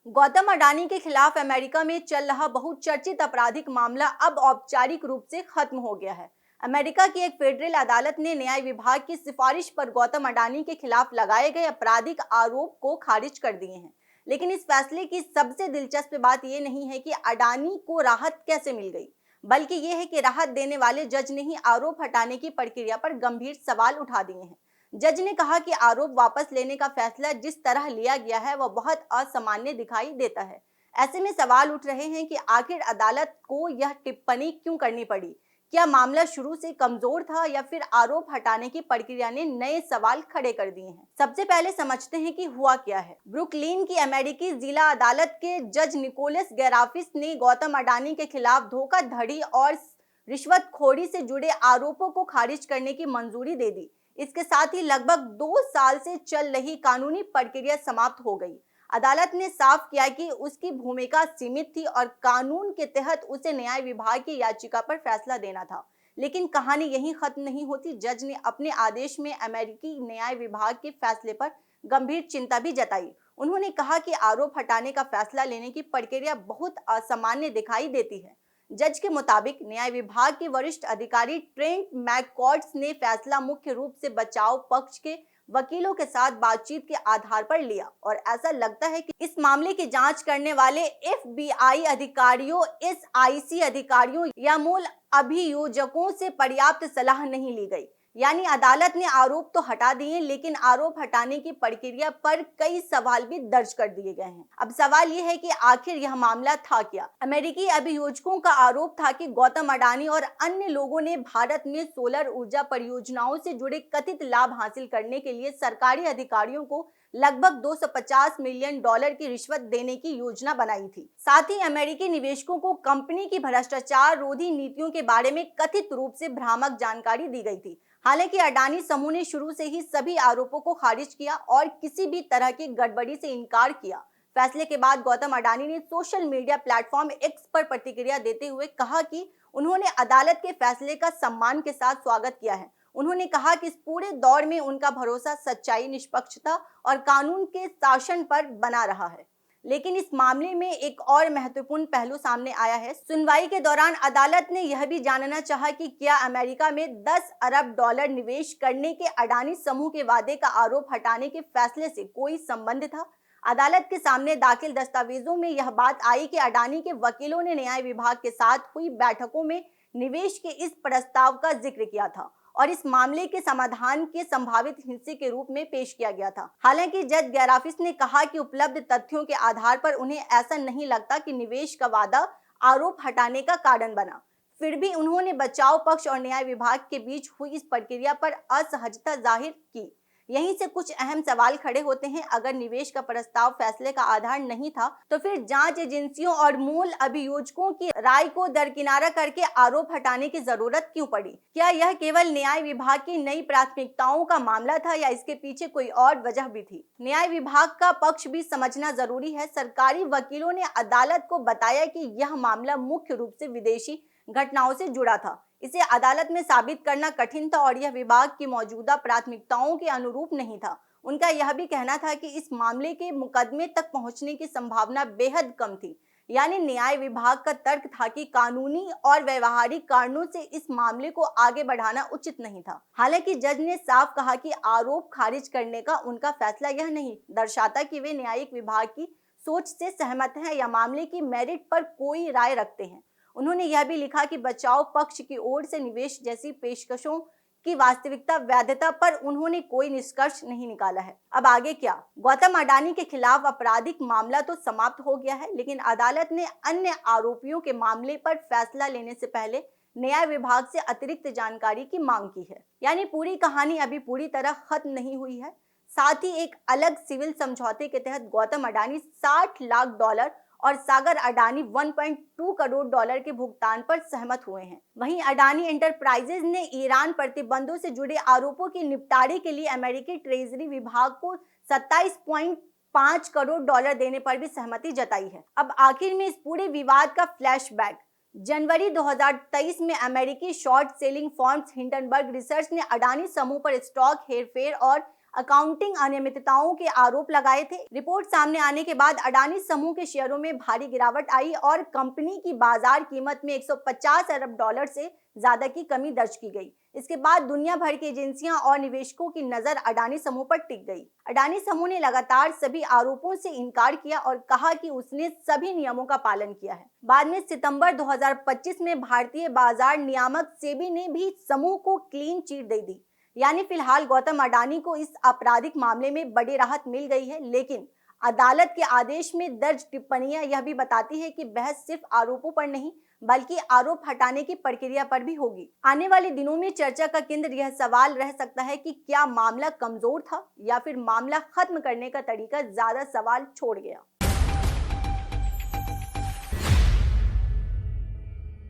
गौतम अडानी के खिलाफ अमेरिका में चल रहा बहुचर्चित आपराधिक मामला अब औपचारिक रूप से खत्म हो गया है। अमेरिका की एक फेडरल अदालत ने न्याय विभाग की सिफारिश पर गौतम अडानी के खिलाफ लगाए गए आपराधिक आरोप को खारिज कर दिए हैं। लेकिन इस फैसले की सबसे दिलचस्प बात यह नहीं है कि अडानी को राहत कैसे मिल गई, बल्कि यह है कि राहत देने वाले जज ने ही आरोप हटाने की प्रक्रिया पर गंभीर सवाल उठा दिए हैं। जज ने कहा कि आरोप वापस लेने का फैसला जिस तरह लिया गया है वह बहुत असामान्य दिखाई देता है। ऐसे में सवाल उठ रहे हैं कि आखिर अदालत को यह टिप्पणी क्यों करनी पड़ी। क्या मामला शुरू से कमजोर था या फिर आरोप हटाने की प्रक्रिया ने नए सवाल खड़े कर दिए हैं। सबसे पहले समझते हैं कि हुआ क्या है। ब्रुकलिन की अमेरिकी जिला अदालत के जज निकोलस गैराफिस ने गौतम अडानी के खिलाफ धोखाधड़ी और रिश्वतखोरी से जुड़े आरोपों को खारिज करने की मंजूरी दे दी। इसके साथ ही लगभग 2 साल से चल रही कानूनी प्रक्रिया समाप्त हो गई। अदालत ने साफ किया कि उसकी भूमिका सीमित थी और कानून के तहत उसे न्याय विभाग की याचिका पर फैसला देना था। लेकिन कहानी यहीं खत्म नहीं होती। जज ने अपने आदेश में अमेरिकी न्याय विभाग के फैसले पर गंभीर चिंता भी जताई। उन्होंने कहा कि आरोप हटाने का फैसला लेने की प्रक्रिया बहुत असामान्य दिखाई देती है। जज के मुताबिक न्याय विभाग के वरिष्ठ अधिकारी ट्रेंट मैककॉर्ड्स ने फैसला मुख्य रूप से बचाव पक्ष के वकीलों के साथ बातचीत के आधार पर लिया और ऐसा लगता है कि इस मामले की जांच करने वाले FBI अधिकारियों, SIC अधिकारियों या मूल अभियोजकों से पर्याप्त सलाह नहीं ली गई। यानी अदालत ने आरोप तो हटा दिए, लेकिन आरोप हटाने की प्रक्रिया पर कई सवाल भी दर्ज कर दिए गए हैं। अब सवाल यह है कि आखिर यह मामला था क्या। अमेरिकी अभियोजकों का आरोप था कि गौतम अडानी और अन्य लोगों ने भारत में सोलर ऊर्जा परियोजनाओं से जुड़े कथित लाभ हासिल करने के लिए सरकारी अधिकारियों को लगभग $250 मिलियन की रिश्वत देने की योजना बनाई थी। साथ ही अमेरिकी निवेशकों को कंपनी की भ्रष्टाचार रोधी नीतियों के बारे में कथित रूप से भ्रामक जानकारी दी गई थी। हालांकि अडानी समूह ने शुरू से ही सभी आरोपों को खारिज किया और किसी भी तरह की गड़बड़ी से इनकार किया। फैसले के बाद गौतम अडानी ने सोशल मीडिया प्लेटफॉर्म एक्स पर प्रतिक्रिया देते हुए कहा कि उन्होंने अदालत के फैसले का सम्मान के साथ स्वागत किया है। उन्होंने कहा कि इस पूरे दौर में उनका भरोसा सच्चाई, निष्पक्षता और कानून के शासन पर बना रहा है। लेकिन इस मामले में एक और महत्वपूर्ण पहलू सामने आया है। सुनवाई के दौरान अदालत ने यह भी जानना चाहा कि क्या अमेरिका में $10 अरब निवेश करने के अडानी समूह के वादे का आरोप हटाने के फैसले से कोई संबंध था। अदालत के सामने दाखिल दस्तावेजों में यह बात आई कि अडानी के वकीलों ने न्याय विभाग के साथ हुई बैठकों में निवेश के इस प्रस्ताव का जिक्र किया था और इस मामले के समाधान के संभावित हिस्से के रूप में पेश किया गया था। हालांकि जज गैराफिस ने कहा कि उपलब्ध तथ्यों के आधार पर उन्हें ऐसा नहीं लगता कि निवेश का वादा आरोप हटाने का कारण बना। फिर भी उन्होंने बचाव पक्ष और न्याय विभाग के बीच हुई इस प्रक्रिया पर असहजता जाहिर की। यहीं से कुछ अहम सवाल खड़े होते हैं। अगर निवेश का प्रस्ताव फैसले का आधार नहीं था, तो फिर जांच एजेंसियों और मूल अभियोजकों की राय को दरकिनारा करके आरोप हटाने की जरूरत क्यों पड़ी? क्या यह केवल न्याय विभाग की नई प्राथमिकताओं का मामला था या इसके पीछे कोई और वजह भी थी? न्याय विभाग का पक्ष भी समझना जरूरी है। सरकारी वकीलों ने अदालत को बताया कि यह मामला मुख्य रूप से विदेशी घटनाओं से जुड़ा था। इसे अदालत में साबित करना कठिन था और यह विभाग की मौजूदा प्राथमिकताओं के अनुरूप नहीं था। उनका यह भी कहना था कि इस मामले के मुकदमे तक पहुंचने की संभावना बेहद कम थी। यानी न्याय विभाग का तर्क था कि कानूनी और व्यवहारिक कारणों से इस मामले को आगे बढ़ाना उचित नहीं था। हालांकि जज ने साफ कहा कि आरोप खारिज करने का उनका फैसला यह नहीं दर्शाता कि वे न्यायिक विभाग की सोच से सहमत हैं या मामले की मेरिट पर कोई राय रखते हैं। उन्होंने यह भी लिखा कि बचाव पक्ष की ओर से निवेश जैसी पेशकशों की वास्तविकता वैधता पर उन्होंने कोई निष्कर्ष नहीं निकाला है। अब आगे क्या? गौतम अडानी के खिलाफ आपराधिक मामला तो समाप्त हो गया है, लेकिन अदालत ने अन्य आरोपियों के मामले पर फैसला लेने से पहले न्याय विभाग से अतिरिक्त जानकारी की मांग की है। यानी पूरी कहानी अभी पूरी तरह खत्म नहीं हुई है। साथ ही एक अलग सिविल समझौते के तहत गौतम अडानी $60 लाख और सागर अडानी $1.2 करोड़ के भुगतान पर सहमत हुए हैं। वहीं अडानी एंटरप्राइजेज ने ईरान प्रतिबंधों से जुड़े आरोपों के निपटारे के लिए अमेरिकी ट्रेजरी विभाग को $27.5 करोड़ देने पर भी सहमति जताई है। अब आखिर में इस पूरे विवाद का फ्लैशबैक। जनवरी 2023 में अमेरिकी short selling firm Hindenburg research ने अडानी समूह पर स्टॉक हेरफेर और अकाउंटिंग अनियमितताओं के आरोप लगाए थे। रिपोर्ट सामने आने के बाद अडानी समूह के शेयरों में भारी गिरावट आई और कंपनी की बाजार कीमत में 150 अरब डॉलर से ज्यादा की कमी दर्ज की गई। इसके बाद दुनिया भर की एजेंसियां और निवेशकों की नजर अडानी समूह पर टिक गई। अडानी समूह ने लगातार सभी आरोपों से इनकार किया और कहा कि उसने सभी नियमों का पालन किया है। बाद में सितंबर 2025 में भारतीय बाजार नियामक सेबी ने भी समूह को क्लीन चिट दे दी। यानी फिलहाल गौतम अडानी को इस आपराधिक मामले में बड़ी राहत मिल गई है, लेकिन अदालत के आदेश में दर्ज टिप्पणियां यह भी बताती है कि बहस सिर्फ आरोपों पर नहीं बल्कि आरोप हटाने की प्रक्रिया पर भी होगी। आने वाले दिनों में चर्चा का केंद्र यह सवाल रह सकता है कि क्या मामला कमजोर था या फिर मामला खत्म करने का तरीका ज्यादा सवाल छोड़ गया।